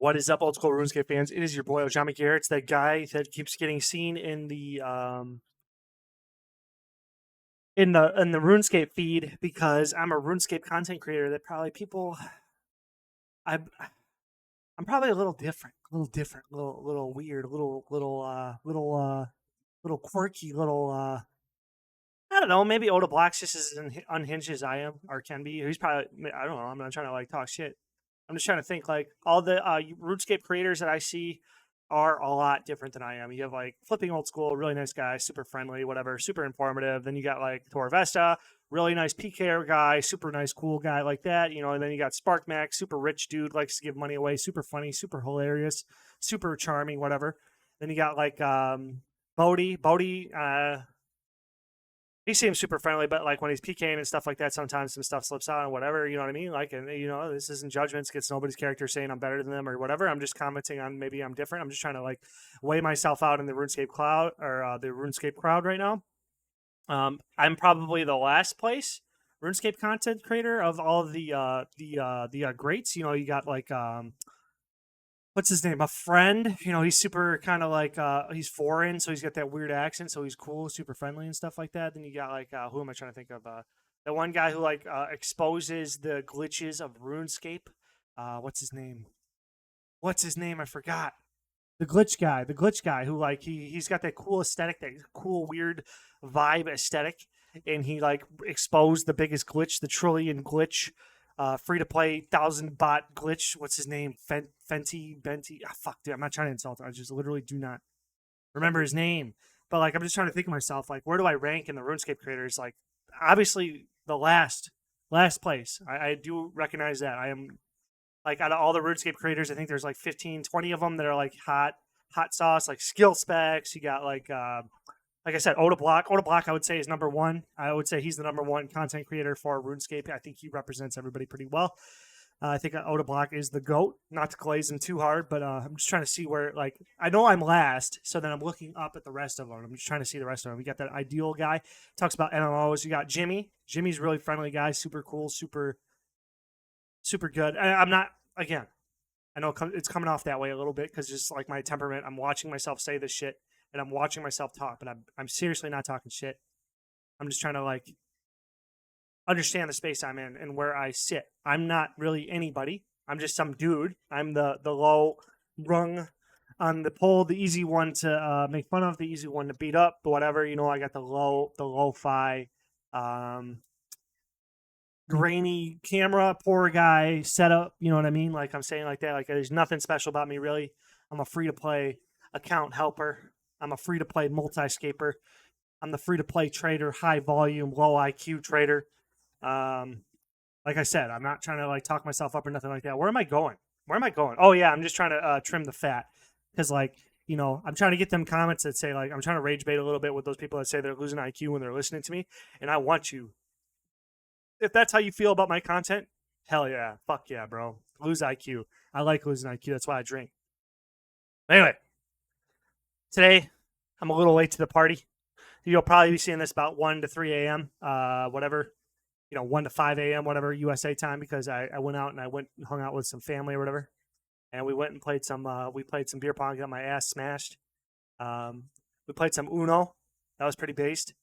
What is up, old school RuneScape fans? It is your boy Ojami Garrett. It's that guy that keeps getting seen in the RuneScape feed because I'm a RuneScape content creator that probably people I'm I'm probably a little different, a little weird, little quirky, I don't know, maybe Oda Black's just as unhinged as I am or can be. He's probably, I don't know, I'm not trying to like talk shit. I'm just trying to think like all the RuneScape creators that I see are a lot different than I am. You have like Flipping Old School, really nice guy, super friendly, whatever, super informative. Then you got like Tor Vesta, really nice PKer guy, super nice, cool guy like that, you know. And then you got Spark Max, super rich dude, likes to give money away, super funny, super hilarious, super charming, whatever. Then you got like Bodhi. He seems super friendly, but like when he's PKing and stuff like that, sometimes some stuff slips out and whatever, you know what I mean? Like, and you know, this isn't judgments against nobody's character saying I'm better than them or whatever. I'm just commenting on maybe I'm different. I'm just trying to like weigh myself out in the RuneScape cloud or the RuneScape crowd right now. I'm probably the last place RuneScape content creator of all of the greats. You know, you got like what's his name? A friend. You know, he's super kind of like he's foreign, so he's got that weird accent, so he's cool, super friendly and stuff like that. Then you got like who am I trying to think of? The one guy who like exposes the glitches of RuneScape. What's his name? What's his name? I forgot. The glitch guy who like he's got that cool aesthetic, that cool weird vibe aesthetic, and he like exposed the biggest glitch, the trillion glitch, free to play 1,000 bot glitch. What's his name? Benti. Ah, fuck, dude. I'm not trying to insult him. I just literally do not remember his name. But like, I'm just trying to think of myself. Like, where do I rank in the RuneScape creators? Like, obviously the last place. I do recognize that. I am like out of all the RuneScape creators, I think there's like 15, 20 of them that are like hot sauce, like skill specs. You got like I said, Oda Block. Oda Block, I would say, is number one. I would say he's the number one content creator for RuneScape. I think he represents everybody pretty well. I think Oda Block is the GOAT. Not to glaze him too hard, but I'm just trying to see where, like, I know I'm last, so then I'm looking up at the rest of them. I'm just trying to see the rest of them. We got that Ideal guy, talks about MMOs. You got Jimmy. Jimmy's a really friendly guy, super cool, super good. I'm not, again, I know it's coming off that way a little bit because just like my temperament, I'm watching myself say this shit and I'm watching myself talk, but I'm seriously not talking shit. I'm just trying to like understand the space I'm in and where I sit. I'm not really anybody. I'm just some dude. I'm the low rung on the pole, the easy one to make fun of, the easy one to beat up, whatever. You know, I got the lo-fi, grainy camera, poor guy setup. You know what I mean? Like I'm saying like that. Like there's nothing special about me really. I'm a free to play account helper. I'm a free to play multi-scaper. I'm the free to play trader, high volume, low IQ trader. Like I said, I'm not trying to like talk myself up or nothing like that. Where am I going? Oh yeah, I'm just trying to trim the fat because like you know I'm trying to get them comments that say like I'm trying to rage bait a little bit with those people that say they're losing IQ when they're listening to me, and I want you. If that's how you feel about my content, hell yeah, fuck yeah, bro. Lose IQ. I like losing IQ. That's why I drink. Anyway, today I'm a little late to the party. You'll probably be seeing this about 1 to 3 a.m. Whatever, you know, 1 to 5 a.m. whatever USA time because I went out and I went and hung out with some family or whatever, and we went and played some beer pong. Got my ass smashed. We played some Uno. That was pretty based.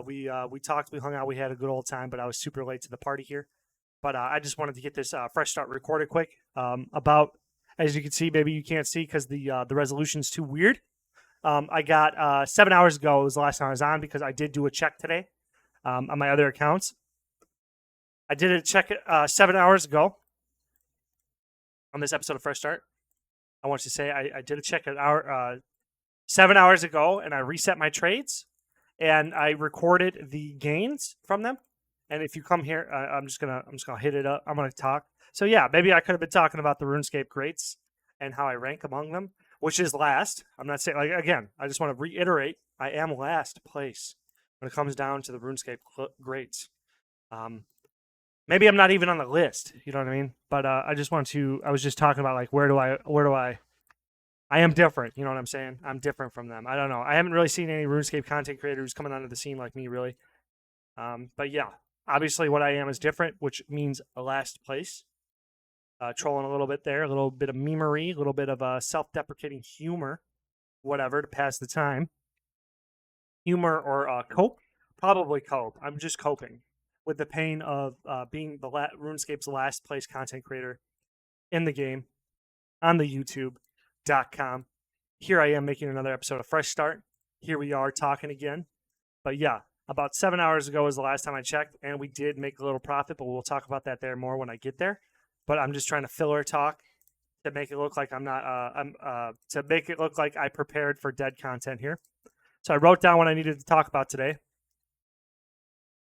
We talked, we hung out, we had a good old time, but I was super late to the party here. But I just wanted to get this fresh start recorded quick. About as you can see, maybe you can't see because the resolution's too weird. I got 7 hours ago was the last time I was on because I did do a check today on my other accounts. I did a check 7 hours ago on this episode of Fresh Start. I want to say I did a check an hour 7 hours ago, and I reset my trades, and I recorded the gains from them. And if you come here, I'm just gonna hit it up. I'm gonna talk. So yeah, maybe I could have been talking about the RuneScape greats and how I rank among them, which is last. I'm not saying like again. I just want to reiterate. I am last place when it comes down to the RuneScape greats. Maybe I'm not even on the list. You know what I mean? But I just want to. I was just talking about like where do I I am different. You know what I'm saying? I'm different from them. I don't know. I haven't really seen any RuneScape content creators coming onto the scene like me, really. But yeah, obviously what I am is different, which means a last place. trolling a little bit there, a little bit of memery, a little bit of self-deprecating humor, whatever, to pass the time. Humor or cope? Probably cope. I'm just coping with the pain of being RuneScape's last place content creator in the game on the YouTube.com. Here I am making another episode of Fresh Start. Here we are talking again. But yeah, about 7 hours ago was the last time I checked, and we did make a little profit, but we'll talk about that there more when I get there. But I'm just trying to filler talk to make it look like to make it look like I prepared for dead content here. So I wrote down what I needed to talk about today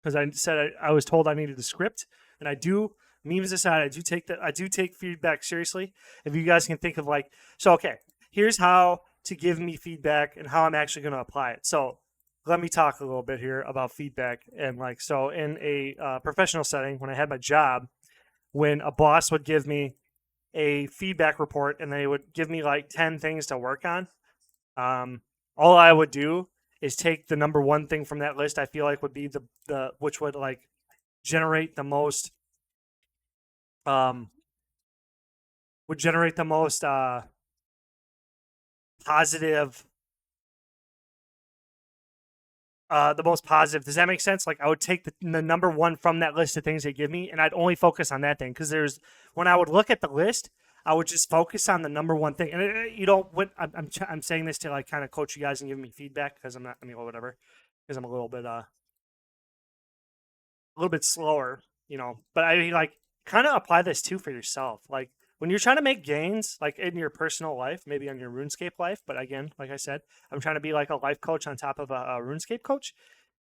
because I said I was told I needed a script, and I do. Memes aside, I do take feedback seriously. If you guys can think of okay, here's how to give me feedback and how I'm actually going to apply it. So let me talk a little bit here about feedback and so in a professional setting, when I had my job, when a boss would give me a feedback report and they would give me 10 things to work on, all I would do is take the number one thing from that list I feel like would be the which would generate the most positive the most positive. Does that make sense? I would take the number one from that list of things they give me, and I'd only focus on that thing because when I would look at the list, I would just focus on the number one thing. And I'm saying this to kind of coach you guys and give me feedback because I'm not, whatever, because I'm a little bit slower, But I kind of apply this too for yourself, when you're trying to make gains, in your personal life, maybe on your RuneScape life. But again, like I said, I'm trying to be a life coach on top of a RuneScape coach.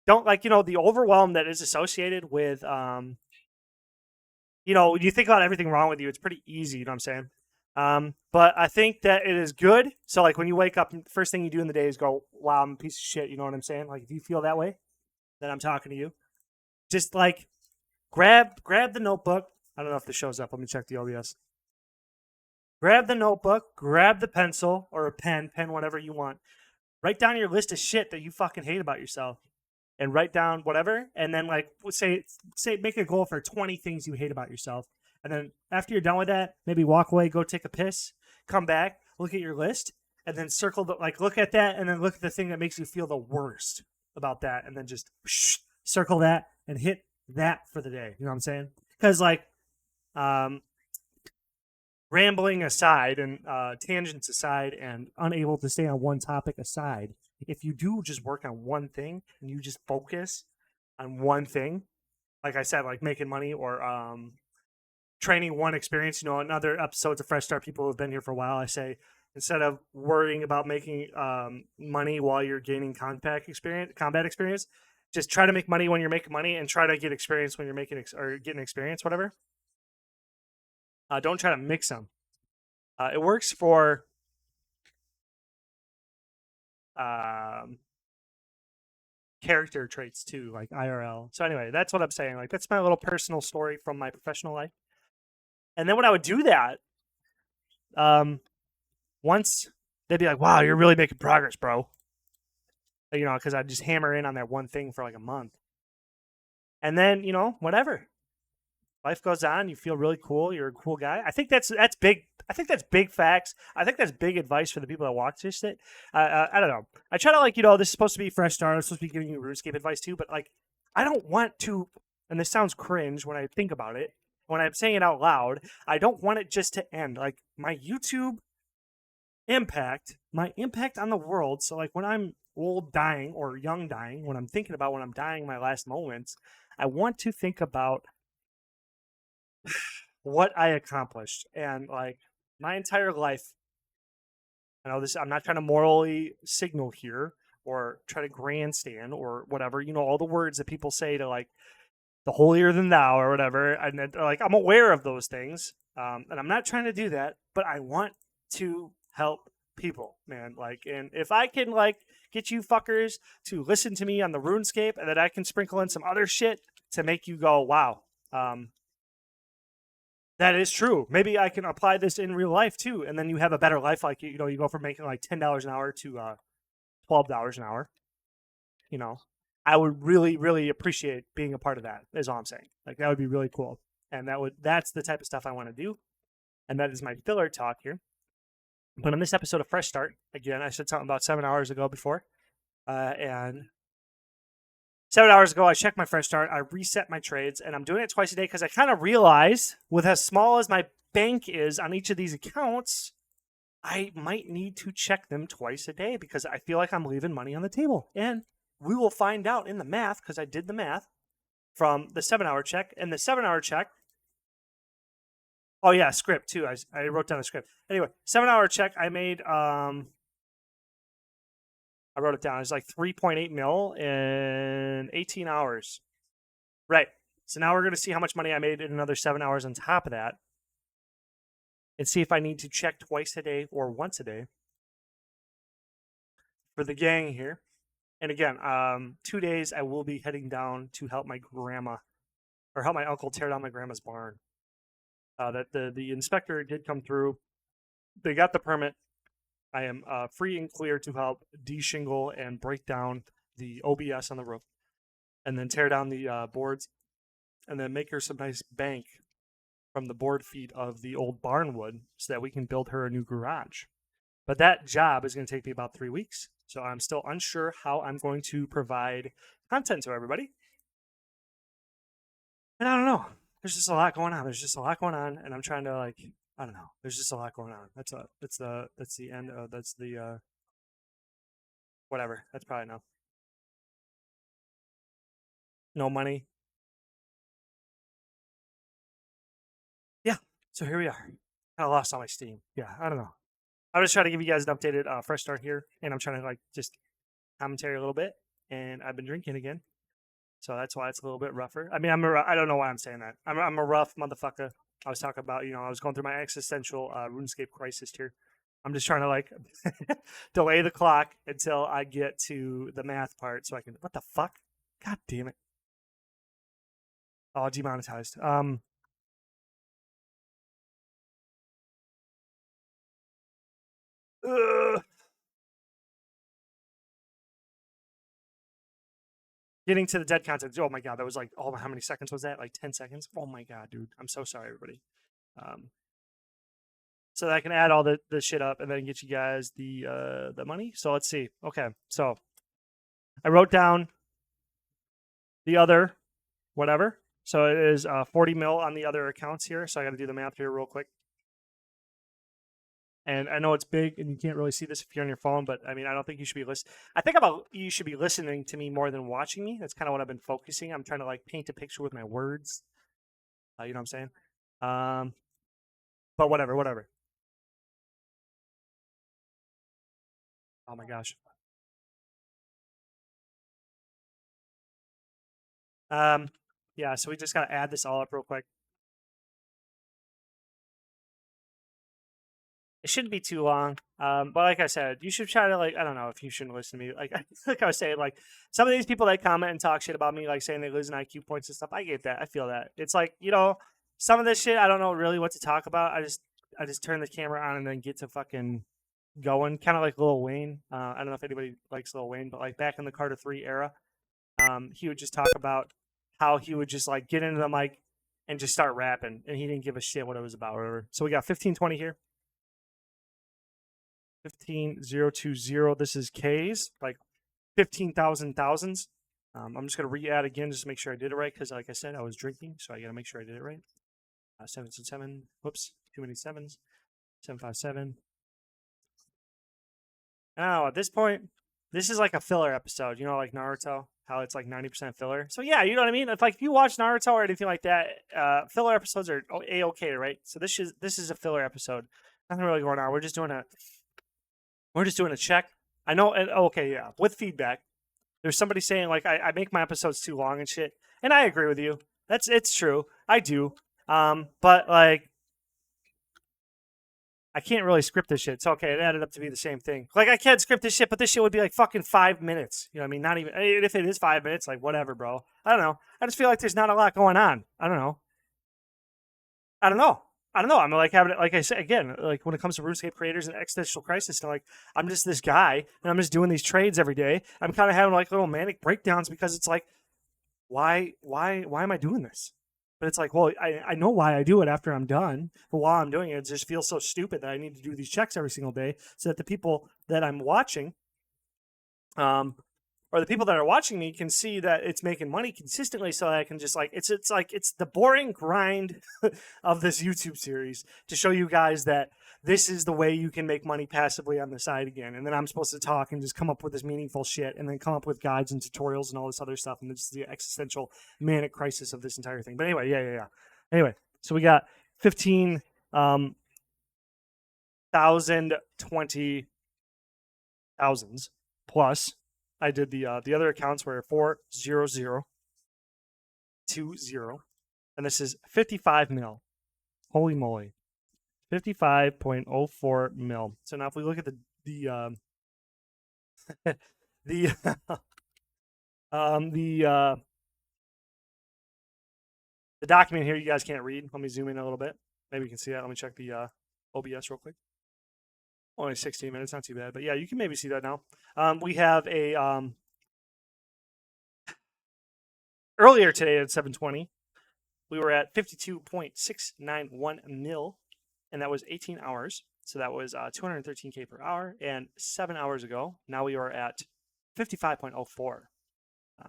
Don't the overwhelm that is associated with, when you think about everything wrong with you, it's pretty easy. You know what I'm saying? But I think that it is good. So when you wake up, first thing you do in the day is go, wow, I'm a piece of shit. You know what I'm saying? If you feel that way, then I'm talking to you. Just grab the notebook. I don't know if this shows up. Let me check the OBS. Grab the notebook, grab the pencil or a pen, whatever you want. Write down your list of shit that you fucking hate about yourself, and write down whatever. And then say make a goal for 20 things you hate about yourself. And then after you're done with that, maybe walk away, go take a piss, come back, look at your list, and then circle look at that, and then look at the thing that makes you feel the worst about that, and then just circle that and hit that for the day. You know what I'm saying? Because rambling aside and tangents aside and unable to stay on one topic aside, if you do just work on one thing and you just focus on one thing, like I said, making money or training one experience, in other episodes of Fresh Start, people who have been here for a while, I say, instead of worrying about making money while you're gaining combat experience, just try to make money when you're making money and try to get experience when you're getting experience, whatever. Don't try to mix them. It works for character traits too, like IRL. So anyway, that's what I'm saying. That's my little personal story from my professional life. And then when I would do that, once they'd be like, "Wow, you're really making progress, bro." Because I'd just hammer in on that one thing for a month, and then whatever. Life goes on. You feel really cool. You're a cool guy. I think that's big. I think that's big facts. I think that's big advice for the people that watch this shit. I don't know. I try to this is supposed to be Fresh Start. I'm supposed to be giving you RuneScape advice too, but I don't want to. And this sounds cringe when I think about it. When I'm saying it out loud, I don't want it just to end. My YouTube impact, my impact on the world. So when I'm old dying or young dying, when I'm thinking about when I'm dying my last moments, I want to think about what I accomplished and my entire life. I know this, I'm not trying to morally signal here or try to grandstand or whatever, all the words that people say to the holier than thou or whatever. And I'm aware of those things. And I'm not trying to do that, but I want to help people, man. And if I can get you fuckers to listen to me on the RuneScape, and then I can sprinkle in some other shit to make you go, wow, that is true. Maybe I can apply this in real life too, and then you have a better life. You go from making $10 an hour to $12 an hour. I would really, really appreciate being a part of that. Is all I'm saying. That would be really cool, and that's the type of stuff I want to do. And that is my filler talk here. But on this episode of Fresh Start, again, I said something about 7 hours ago before. And 7 hours ago, I checked my Fresh Start. I reset my trades, and I'm doing it twice a day because I kind of realized with as small as my bank is on each of these accounts, I might need to check them twice a day because I feel like I'm leaving money on the table. And we will find out in the math because I did the math from the 7-hour check. And the 7-hour check, oh yeah, script too. I wrote down a script. Anyway, 7-hour check, I made, I wrote it down. It's like 3.8 mil in 18 hours. Right. So now we're going to see how much money I made in another 7 hours on top of that and see if I need to check twice a day or once a day for the gang here. And again, 2 days I will be heading down to help my grandma or help my uncle tear down my grandma's barn. That the inspector did come through. They got the permit. I am free and clear to help de-shingle and break down the OBS on the roof and then tear down the boards and then make her some nice bank from the board feet of the old barn wood so that we can build her a new garage. But that job is going to take me about 3 weeks. So I'm still unsure how I'm going to provide content to everybody. And I don't know. There's just a lot going on. And I'm trying to I don't know. There's just a lot going on. That's the end of whatever. That's probably enough. No money. Yeah. So here we are. Kind of lost all my steam. Yeah. I don't know. I'm just trying to give you guys an updated fresh start here, and I'm trying to just commentary a little bit. And I've been drinking again, so that's why it's a little bit rougher. I mean, I don't know why I'm saying that. I'm a rough motherfucker. I was talking about, I was going through my existential RuneScape crisis here. I'm just trying to delay the clock until I get to the math part so I can. What the fuck? God damn it! Oh, demonetized. Getting to the dead content. Oh my god, that was how many seconds was that? Like 10 seconds? Oh my god, dude. I'm so sorry, everybody. So that I can add all the shit up and then get you guys the money. So let's see. Okay, so I wrote down the other whatever. So it is 40 mil on the other accounts here. So I got to do the math here real quick. And I know it's big and you can't really see this if you're on your phone, but I mean, I don't think you should be listening. I think you should be listening to me more than watching me. That's kind of what I've been focusing. I'm trying to paint a picture with my words. You know what I'm saying? But whatever. Oh my gosh. Yeah, so we just got to add this all up real quick. It shouldn't be too long. But like I said, you should try to I don't know if you shouldn't listen to me. Like I was saying, some of these people that comment and talk shit about me, saying they lose in IQ points and stuff. I get that. I feel that. It's some of this shit I don't know really what to talk about. I just turn the camera on and then get to fucking going. Kind of like Lil Wayne. I don't know if anybody likes Lil Wayne, but back in the Carter 3 era, he would just talk about how he would just get into the mic and just start rapping, and he didn't give a shit what it was about or whatever. So we got 1520 here. 15020. This is K's, 15,000 thousands. I'm just gonna re-add again just to make sure I did it right because, like I said, I was drinking, so I gotta make sure I did it right. 777. Whoops, too many sevens. 757. Now at this point, this is like a filler episode. Like Naruto, how it's 90% filler. So yeah, you know what I mean. If you watch Naruto or anything like that, filler episodes are a-okay, right? So this is a filler episode. Nothing really going on. We're just doing a check. I know. And okay, yeah, with feedback. There's somebody saying I make my episodes too long and shit, and I agree with you. It's true. I do. But I can't really script this shit. It's okay. It added up to be the same thing. I can't script this shit, but this shit would be fucking 5 minutes. You know what I mean? Not even if it is 5 minutes. Whatever, bro. I don't know. I just feel like there's not a lot going on. I don't know. I'm having it, I said again, when it comes to RuneScape creators and existential crisis, I'm just this guy and I'm just doing these trades every day. I'm kind of having little manic breakdowns because it's why am I doing this? But it's like, well, I know why I do it after I'm done. But while I'm doing it, it just feels so stupid that I need to do these checks every single day so that the people that I'm watching, or the people that are watching me can see that it's making money consistently so I can just like, it's like, it's the boring grind of this YouTube series to show you guys that this is the way you can make money passively on the side again. And then I'm supposed to talk and just come up with this meaningful shit and then come up with guides and tutorials and all this other stuff. And this is the existential manic crisis of this entire thing. But anyway, yeah. Anyway, so we got 15, 1,020 thousands plus. I did the other accounts were 40020, and this is 55 mil. Holy moly, 55.04 mil. So now if we look at the the document here, you guys can't read. Let me zoom in a little bit. Maybe you can see that. Let me check the OBS real quick. Only 16 minutes, not too bad. But yeah, you can maybe see that now. We have a earlier today at 7:20, we were at 52.691 mil, and that was 18 hours. So that was 213K per hour. And 7 hours ago, now we are at 55.04.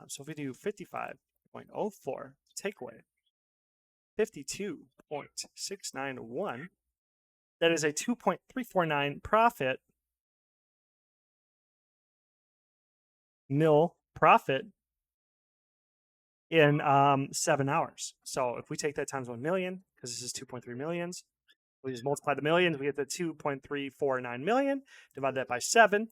So if we do 55.04, take away 52.691, that is a 2.349 profit mil profit in 7 hours. So if we take that times 1 million, because this is 2.3 millions, we just multiply the millions, we get the 2.349 million, divide that by 7.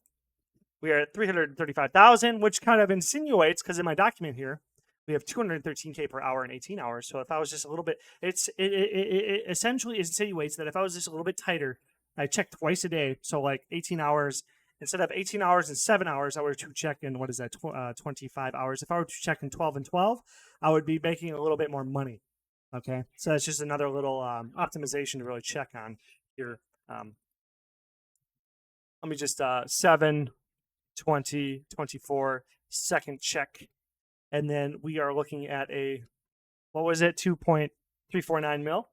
We are at 335,000, which kind of insinuates, because in my document here, we have 213K per hour in 18 hours. So if I was just a little bit, it essentially insinuates that if I was just a little bit tighter, I check twice a day. So like 18 hours, instead of 18 hours and 7 hours, I were to check in, what is that, 25 hours. If I were to check in 12 and 12, I would be making a little bit more money. Okay. So that's just another little optimization to really check on here. Let me just 7, 20, 24, second check. And then we are looking at a, what was it, 2.349 mil.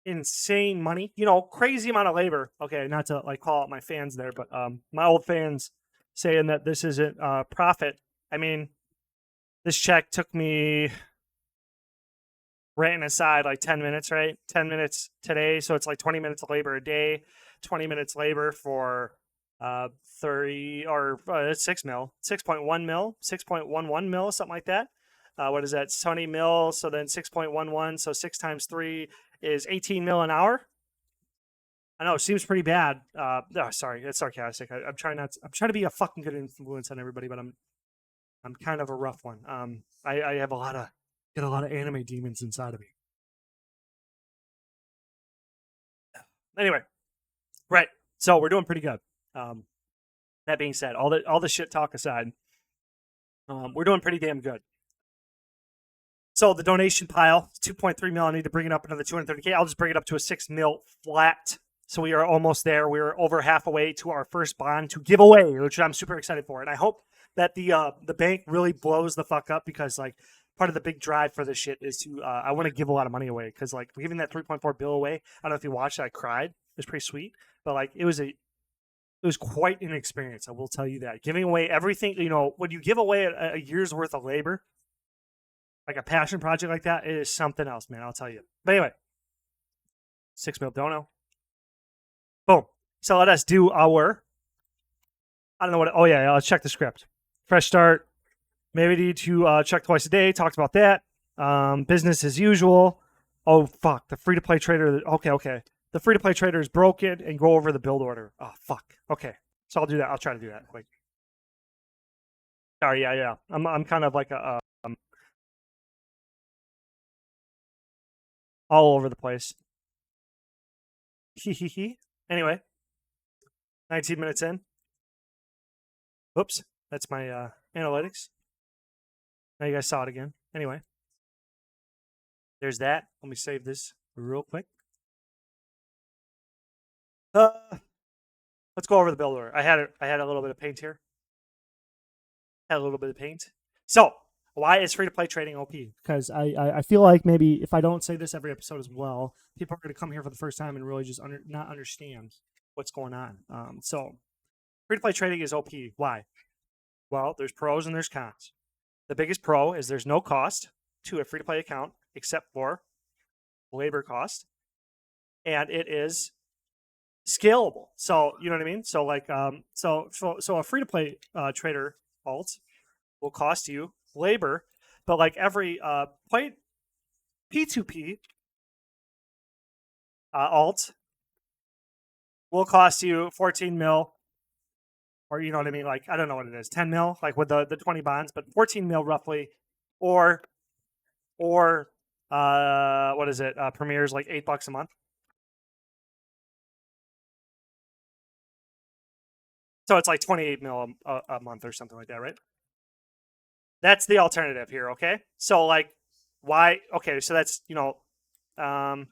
Insane money, crazy amount of labor. Okay, not to like call out my fans there, but my old fans saying that this isn't profit. I mean, this check took me, ranting aside, like 10 minutes, right? 10 minutes today, so it's like 20 minutes of labor a day, 20 minutes labor for 30 or 6 mil, 6.1 mil, 6.11 mil, something like that. What is that? 20 mil. So then 6.11. So 6 times 3 is 18 mil an hour. I know it seems pretty bad. Sorry, it's sarcastic. I'm trying to be a fucking good influence on everybody, but I'm kind of a rough one. I have a lot of anime demons inside of me. Anyway, right. So we're doing pretty good. That being said, all the shit talk aside, we're doing pretty damn good. So the donation pile, 2.3 mil. I need to bring it up another 230K. I'll just bring it up to a 6 mil flat. So we are almost there. We're over halfway to our first bond to give away, which I'm super excited for. And I hope that the bank really blows the fuck up, because like part of the big drive for this shit is to I want to give a lot of money away, because like giving that 3.4 bill away, I don't know if you watched it, I cried. It was pretty sweet, but like it was quite an experience. I will tell you that. Giving away everything, when you give away a year's worth of labor, like a passion project like that, it is something else, man. I'll tell you. But anyway, 6 mil dono. Boom. So let us do our, I don't know what, oh yeah, let's check the script. Fresh start. Maybe need to check twice a day. Talked about that. Business as usual. Oh, fuck. The free-to-play trader. Okay. The free-to-play trader is broken, and go over the build order. Oh, fuck. Okay. So I'll do that. I'll try to do that quick. Sorry, yeah. I'm kind of like all over the place. Anyway, 19 minutes in. Oops, that's my analytics. Now you guys saw it again. Anyway, there's that. Let me save this real quick. Let's go over the build order. I had a little bit of paint here. So Why is free-to-play trading OP? Because I feel like maybe if I don't say this every episode as well, people are going to come here for the first time and really just not understand what's going on. So free-to-play trading is OP. Why? Well, there's pros and there's cons. The biggest pro is there's no cost to a free-to-play account except for labor cost, and it is scalable. So you know what I mean? So like so a free-to-play trader alt will cost you labor, but like every P2p alt will cost you 14 mil, or you know what I mean? Like, I don't know what it is, 10 mil, like with the 20 bonds, but 14 mil roughly, or what is it? Premier's like $8 a month. So it's like 28 mil a month or something like that, right? That's the alternative here, okay? So like, why? Okay, so that's, you know, the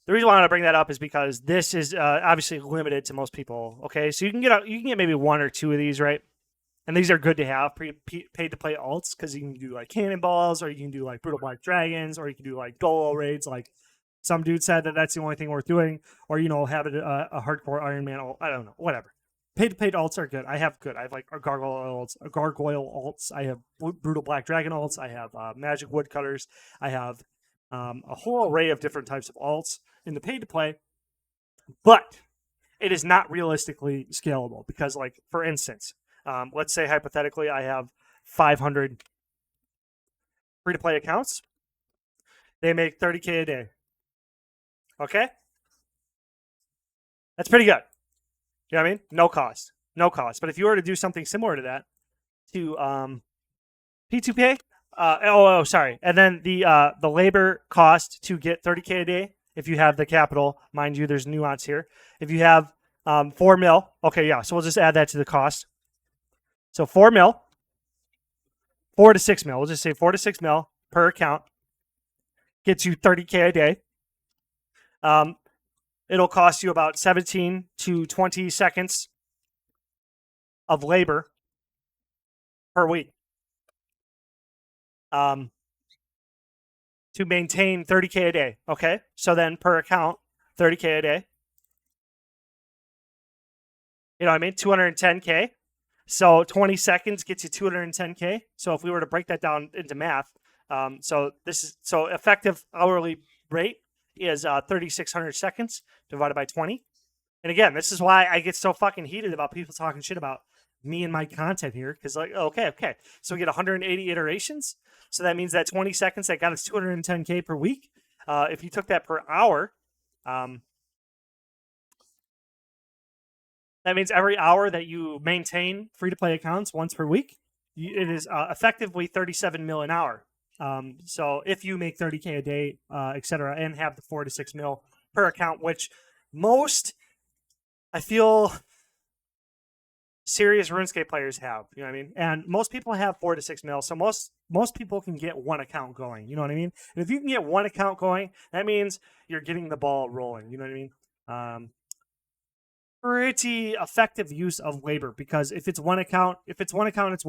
reason why I want to bring that up is because this is obviously limited to most people, okay? So you can get maybe one or two of these, right? And these are good to have, paid to play alts, because you can do like cannonballs, or you can do like brutal black dragons, or you can do like dolo raids, like some dude said that's the only thing worth doing, or you know, have it a hardcore Iron Man alt. I don't know, whatever. Paid alts are good. I have like gargoyle alts. I have brutal black dragon alts. I have magic woodcutters. I have a whole array of different types of alts in the paid to play, but it is not realistically scalable because, like, for instance, let's say hypothetically I have 500 free to play accounts. They make 30K a day. Okay? That's pretty good. You know what I mean? No cost. But if you were to do something similar to that, to P2P, sorry. And then the labor cost to get 30K a day, if you have the capital, mind you, there's nuance here. If you have 4 mil, okay, yeah, so we'll just add that to the cost. So 4 mil, 4 to 6 mil, we'll just say 4 to 6 mil per account gets you 30K a day. It'll cost you about 17 to 20 seconds of labor per week to maintain 30K a day. Okay, so then per account, 30K a day. You know what I mean? 210K. So 20 seconds gets you 210K. So if we were to break that down into math, so effective hourly rate is 3,600 seconds divided by 20. And again, this is why I get so fucking heated about people talking shit about me and my content here, because like, okay, so we get 180 iterations. So that means that 20 seconds that got us 210K per week. If you took that per hour, that means every hour that you maintain free-to-play accounts once per week, it is effectively 37 mil an hour. So if you make 30K a day, etc., and have the 4 to 6 mil per account, which most, I feel, serious RuneScape players have, you know what I mean? And most people have 4 to 6 mil, so most people can get one account going, you know what I mean? And if you can get one account going, that means you're getting the ball rolling, you know what I mean? Pretty effective use of labor, because if it's one account, it's one account.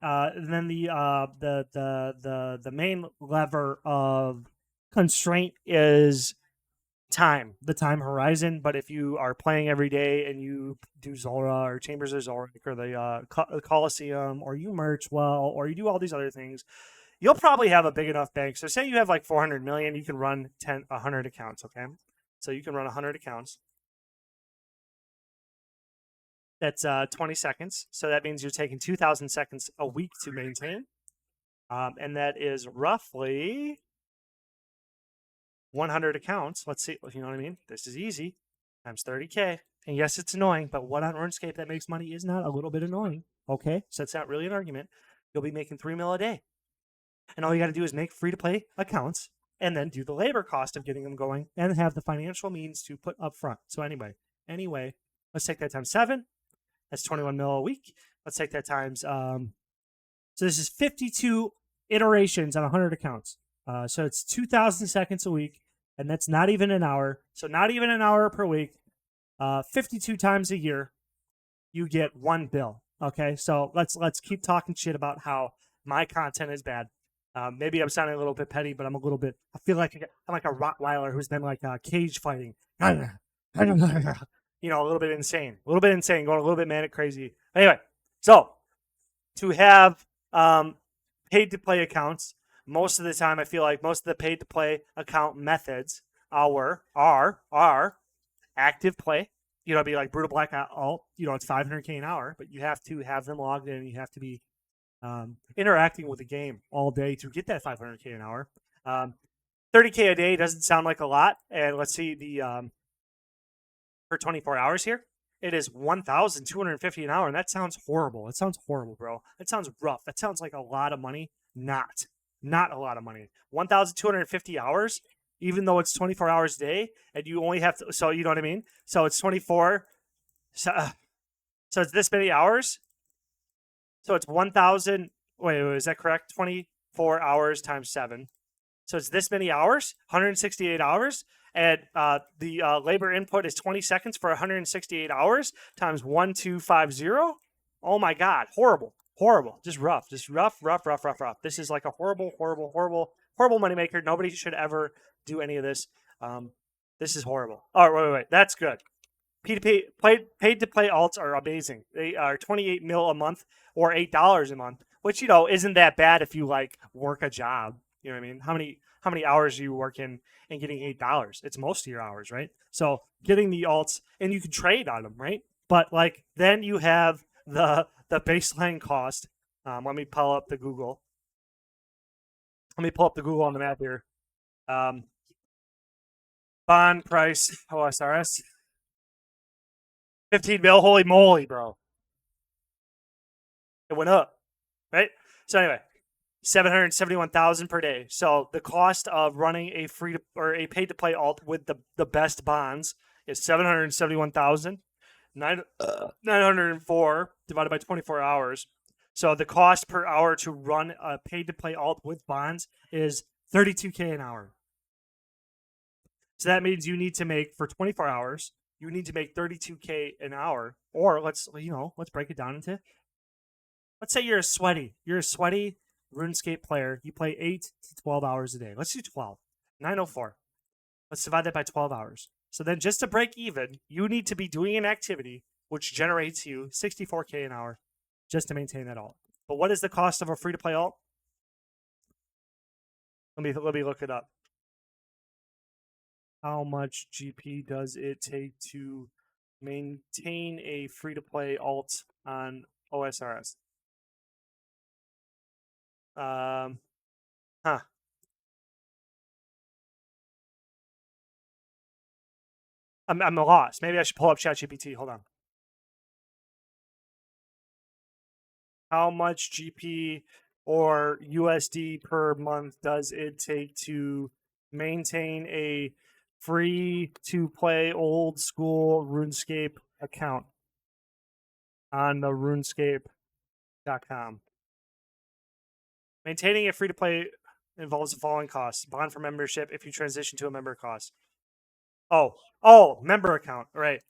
And then the main lever of constraint is time, the time horizon. But if you are playing every day and you do Zora or Chambers of Zora or the Coliseum, or you merch well, or you do all these other things, you'll probably have a big enough bank. So say you have like 400 million, you can run 100 accounts. Okay, so you can run 100 accounts. That's 20 seconds. So that means you're taking 2,000 seconds a week to maintain. And that is roughly 100 accounts. Let's see. You know what I mean? This is easy. Times 30K. And yes, it's annoying, but what on RuneScape that makes money is not a little bit annoying. Okay? So it's not really an argument. You'll be making 3 mil a day. And all you got to do is make free-to-play accounts and then do the labor cost of getting them going and have the financial means to put up front. So anyway, let's take that times 7. That's 21 mil a week. Let's take that times. So this is 52 iterations on 100 accounts. So it's 2,000 seconds a week, and that's not even an hour. So not even an hour per week. 52 times a year, you get 1 bill. Okay, so let's keep talking shit about how my content is bad. Maybe I'm sounding a little bit petty, but I feel like I'm like a Rottweiler who's been like cage fighting. You know, a little bit insane, going a little bit manic crazy. Anyway, so to have paid to play accounts, most of the time I feel like most of the paid to play account methods are active play. You know, it'd be like Brutal Black Alt. You know, it's 500K an hour, but you have to have them logged in. You have to be interacting with the game all day to get that 500K an hour. 30K a day doesn't sound like a lot. And let's see the for 24 hours here. It is 1,250 an hour, and that sounds horrible. It sounds horrible, bro. That sounds rough. That sounds like a lot of money. Not a lot of money. 1,250 hours, even though it's 24 hours a day, and you only have to. So you know what I mean. So it's 24. So it's this many hours. So it's 1,000. Wait, is that correct? 24 hours times 7. So it's this many hours, 168 hours. And the labor input is 20 seconds for 168 hours times 1,250. Oh my God, horrible. Just rough. This is like a horrible moneymaker. Nobody should ever do any of this. This is horrible. Oh, wait. That's good. Paid to play alts are amazing. They are 28 mil a month or $8 a month, which, you know, isn't that bad if you like work a job. You know what I mean? How many hours are you working and getting $8? It's most of your hours, right? So getting the alts, and you can trade on them, right? But like then you have the baseline cost. Let me pull up the Google. Let me pull up the Google on the map here. Bond price OSRS 15 mil. Holy moly, bro! It went up, right? So anyway, 771,000 per day. So the cost of running a free to, or a paid to play alt with the best bonds is 771,000. 904 divided by 24 hours. So the cost per hour to run a paid to play alt with bonds is 32K an hour. So that means you need to make, for 24 hours, you need to make 32K an hour. Or let's break it down into, let's say you're a sweaty RuneScape player. You play 8 to 12 hours a day. Let's do 12. 904. Let's divide that by 12 hours. So then just to break even, you need to be doing an activity which generates you 64K an hour just to maintain that alt. But what is the cost of a free-to-play alt? Let me look it up. How much GP does it take to maintain a free-to-play alt on OSRS? I'm lost. Maybe I should pull up ChatGPT. Hold on. How much GP or USD per month does it take to maintain a free-to-play old-school RuneScape account on the RuneScape.com? Maintaining a free-to-play involves the following costs. Bond for membership if you transition to a member cost. Oh, member account. Right.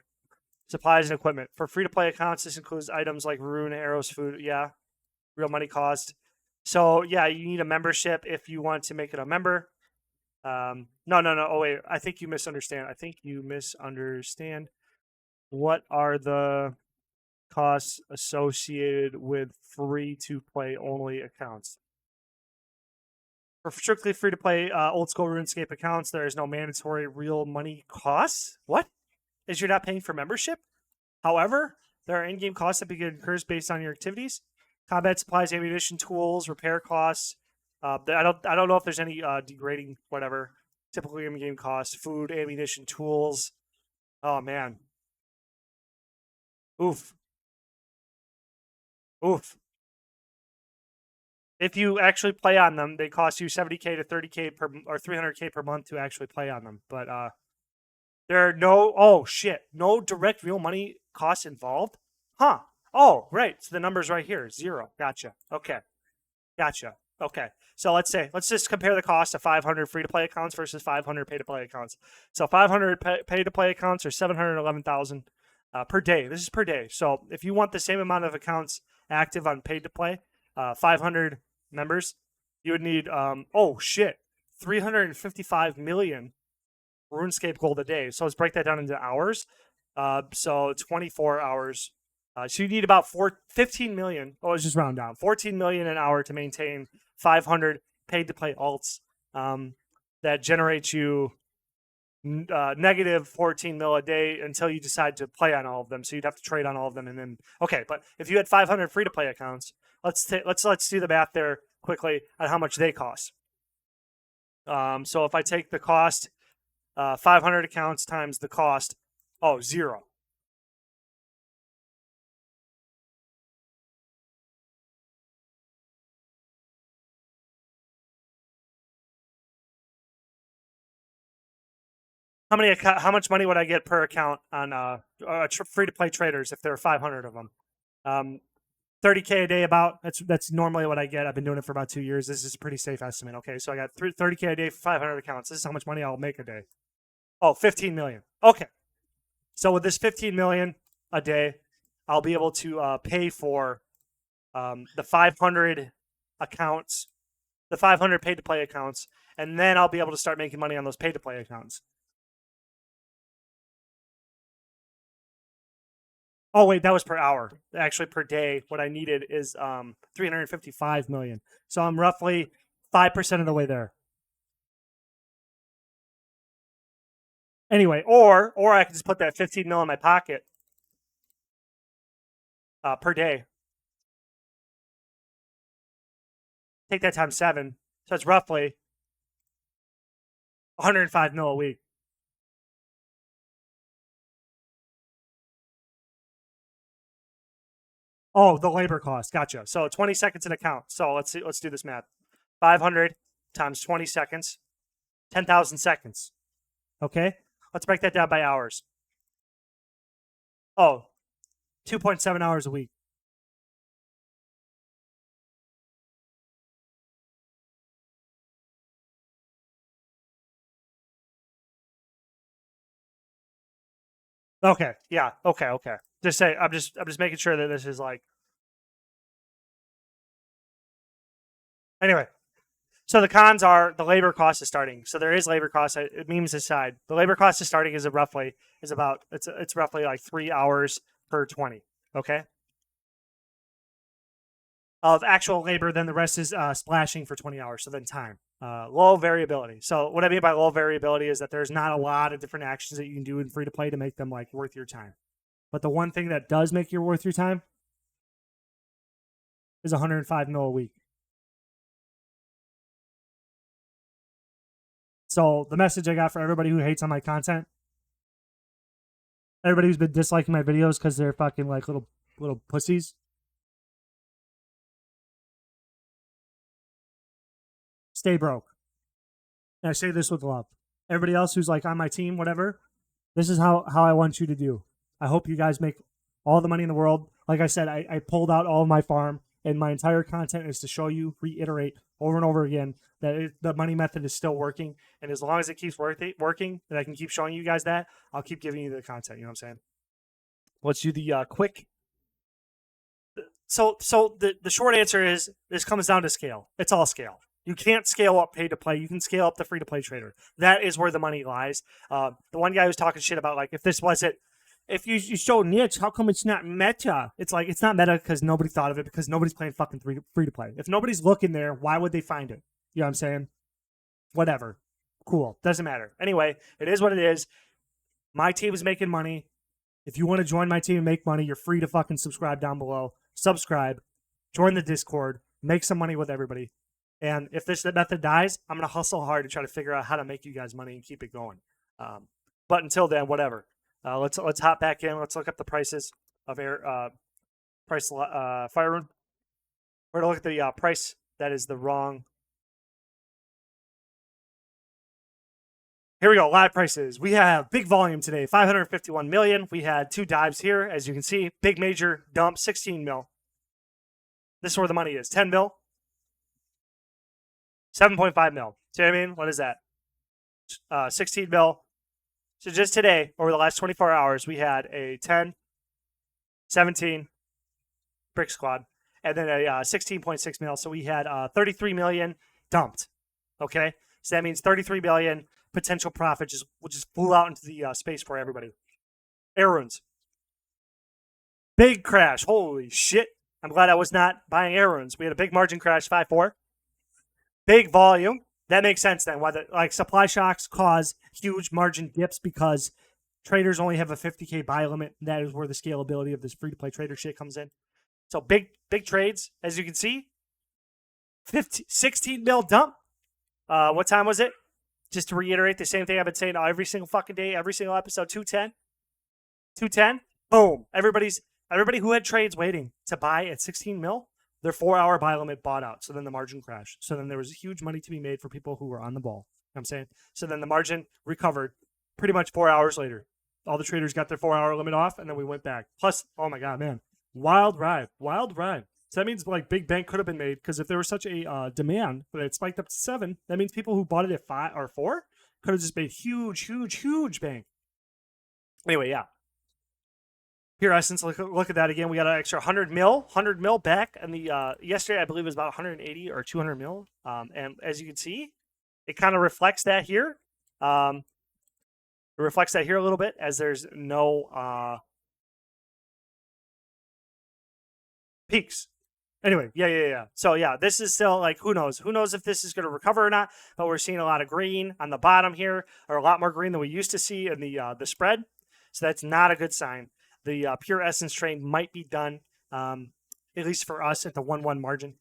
Supplies and equipment. For free-to-play accounts, this includes items like rune, arrows, food. Yeah. Real money cost. So, yeah, you need a membership if you want to make it a member. No. Oh, wait. I think you misunderstand. What are the costs associated with free-to-play only accounts? For strictly free-to-play old school RuneScape accounts, there is no mandatory real money costs. What? Is you're not paying for membership? However, there are in-game costs that begin occurs based on your activities. Combat supplies, ammunition, tools, repair costs. I don't know if there's any degrading whatever. Typically in-game costs, food, ammunition, tools. Oh man. Oof. If you actually play on them, they cost you 70K to 30K per or 300K per month to actually play on them. But there are no direct real money costs involved. Huh. Oh, right. So the number's right here. 0. Gotcha. Okay. So let's just compare the cost of 500 free-to-play accounts versus 500 pay-to-play accounts. So 500 pay-to-play accounts are 711,000 per day. This is per day. So if you want the same amount of accounts active on paid-to-play, 500 members, you would need, oh shit, 355 million RuneScape gold a day. So let's break that down into hours. So 24 hours. So you need about 15 million. Oh, let's just round down. 14 million an hour to maintain 500 paid to play alts. That generates you negative 14 mil a day until you decide to play on all of them. So you'd have to trade on all of them, and then okay. But if you had 500 free to play accounts, let's do the math there quickly on how much they cost. So if I take the cost, 500 accounts times the cost, oh, 0. How much money would I get per account on free to play traders if there are 500 of them? 30K a day about. That's normally what I get. I've been doing it for about 2 years. This is a pretty safe estimate. Okay, so I got 30K a day for 500 accounts. This is how much money I'll make a day. Oh, 15 million. Okay. So with this 15 million a day, I'll be able to pay for the 500 accounts, the 500 pay to play accounts, and then I'll be able to start making money on those pay to play accounts. Oh wait, that was per hour. Actually, per day, what I needed is 355 million. So I'm roughly 5% of the way there. Anyway, or I could just put that 15 mil in my pocket per day. Take that times 7, so it's roughly 105 mil a week. Oh, the labor cost. Gotcha. So 20 seconds an account. So let's do this math. 500 times 20 seconds, 10,000 seconds. Okay? Let's break that down by hours. Oh, 2.7 hours a week. Okay. Yeah. Okay. Just say I'm just making sure that this is like. Anyway, so the cons are the labor cost is starting. So there is labor cost. Memes aside, the labor cost of starting is roughly like 3 hours per 20. Okay. Of actual labor, then the rest is splashing for 20 hours. So then time. Low variability. So what I mean by low variability is that there's not a lot of different actions that you can do in free to play to make them like worth your time. But the one thing that does make you worth your time is 105 mil a week. So the message I got for everybody who hates on my content, everybody who's been disliking my videos because they're fucking like little pussies. Stay broke. And I say this with love. Everybody else who's like on my team, whatever, this is how I want you to do. I hope you guys make all the money in the world. Like I said, I pulled out all of my farm, and my entire content is to show you, reiterate over and over again that the money method is still working. And as long as it keeps working, and I can keep showing you guys that, I'll keep giving you the content. You know what I'm saying? Let's do the quick. So the short answer is this comes down to scale. It's all scale. You can't scale up pay to play. You can scale up the free to play trader. That is where the money lies. The one guy was talking shit about like if this wasn't, if you show niche, how come it's not meta? It's like it's not meta because nobody thought of it because nobody's playing fucking free to play. If nobody's looking there, why would they find it? You know what I'm saying? Whatever. Cool. Doesn't matter. Anyway, it is what it is. My team is making money. If you want to join my team and make money, you're free to fucking subscribe down below. Subscribe, join the Discord, make some money with everybody. And if this method dies, I'm going to hustle hard to try to figure out how to make you guys money and keep it going. But until then, whatever. Let's hop back in. Let's look up the prices of Fire Rune. We're going to look at the price that is the wrong. Here we go, live prices. We have big volume today, 551 million. We had 2 dives here, as you can see. Big major dump, 16 mil. This is where the money is, 10 mil. 7.5 mil. See what I mean? What is that? 16 mil. So just today, over the last 24 hours, we had a 10, 17 brick squad. and then a 16.6 mil. So we had 33 million dumped. Okay, so that means 33 billion potential profit just flew out into the space for everybody. Air runes. Big crash. Holy shit. I'm glad I was not buying air runes. We had a big margin crash, 5.4. Big volume. That makes sense then. Why like supply shocks cause huge margin dips because traders only have a 50K buy limit. And that is where the scalability of this free-to-play trader shit comes in. So big trades, as you can see. 16 mil dump. What time was it? Just to reiterate the same thing I've been saying every single fucking day, every single episode, 210. 210. Boom. Everybody who had trades waiting to buy at 16 mil, their 4-hour buy limit bought out. So then the margin crashed. So then there was huge money to be made for people who were on the ball. You know what I'm saying? So then the margin recovered pretty much 4 hours later. All the traders got their 4-hour limit off, and then we went back. Plus, oh my God, man. Wild ride. So that means like big bank could have been made because if there was such a demand that it spiked up to 7, that means people who bought it at 5 or 4 could have just made huge bank. Anyway, yeah. Pure Essence, look at that again. We got an extra 100 mil back. And the yesterday, I believe, it was about 180 or 200 mil. And as you can see, it kind of reflects that here. It reflects that here a little bit as there's no peaks. Anyway, yeah. So, yeah, this is still like, who knows? Who knows if this is going to recover or not? But we're seeing a lot of green on the bottom here, or a lot more green than we used to see in the spread. So that's not a good sign. The Pure Essence trade might be done, at least for us, at the 1-1 margin.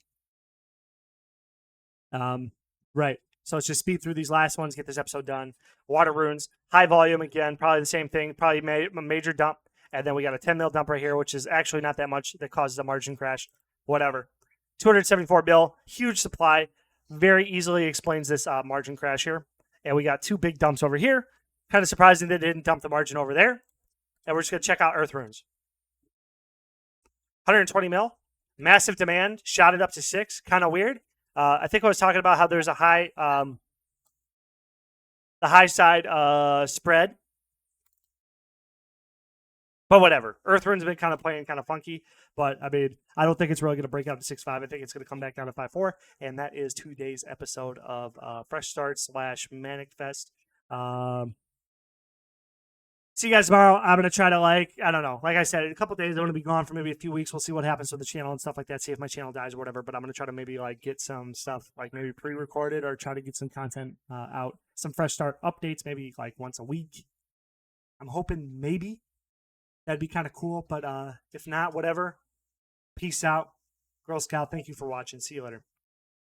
Right. So let's just speed through these last ones, get this episode done. Water runes, high volume again, probably the same thing, probably a major dump. And then we got a 10 mil dump right here, which is actually not that much that causes a margin crash. Whatever. 274 mil, huge supply. Very easily explains this margin crash here. And we got 2 big dumps over here. Kind of surprising that they didn't dump the margin over there. And we're just going to check out Earth Runes. 120 mil. Massive demand. Shot it up to 6. Kind of weird. I think I was talking about how there's a high, the high side spread. But whatever. Earth Runes have been kind of playing kind of funky. But, I mean, I don't think it's really going to break out to 6.5. I think it's going to come back down to 5.4. And that is today's episode of Fresh Start / Manic Fest. See you guys tomorrow. I'm going to try to, I don't know. Like I said, in a couple days, I'm going to be gone for maybe a few weeks. We'll see what happens with the channel and stuff like that. See if my channel dies or whatever. But I'm going to try to maybe, get some stuff, maybe pre-recorded or try to get some content out. Some Fresh Start updates, maybe, once a week. I'm hoping maybe. That'd be kind of cool. But if not, whatever. Peace out. Girl Scout, thank you for watching. See you later.